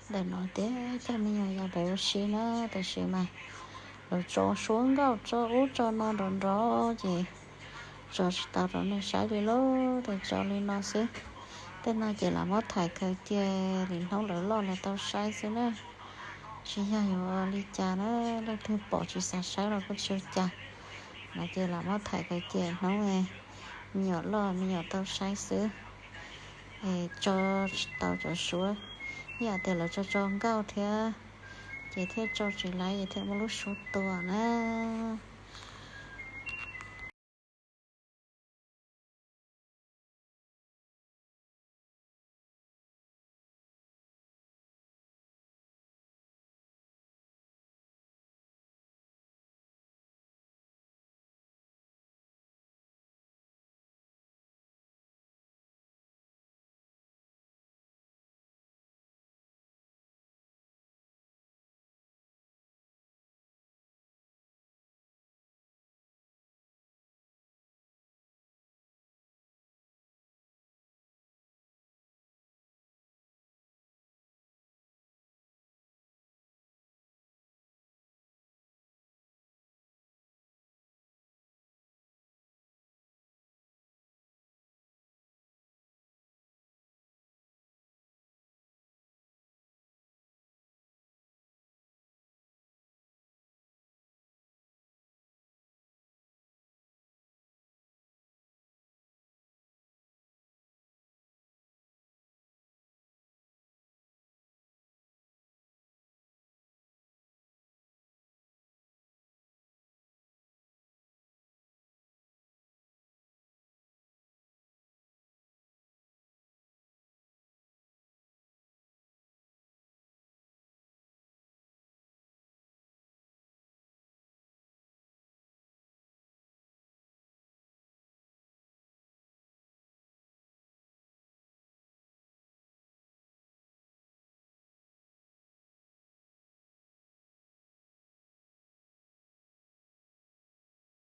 để nói thế cho mình ya bé xí nữa để xí mà rồi cho xuống gạo cho út cho nó đòn rõ gì cho tao rồi nó sai đi lố để cho lên nó xí thế nó chỉ là mất thải cái kia thì không đỡ lo là tao sai xí nữa chỉ ya yo đi cha nó là thứ bỏ chỉ sai rồi có chưa cha mà chỉ là mất thải cái kia nó nghe nhỏ lo nhỏ tao sai xí cho tao cho xuống nhà thì là cho gạo thế chỉ thế cho chỉ lấy thế một lúc sốตัวนะ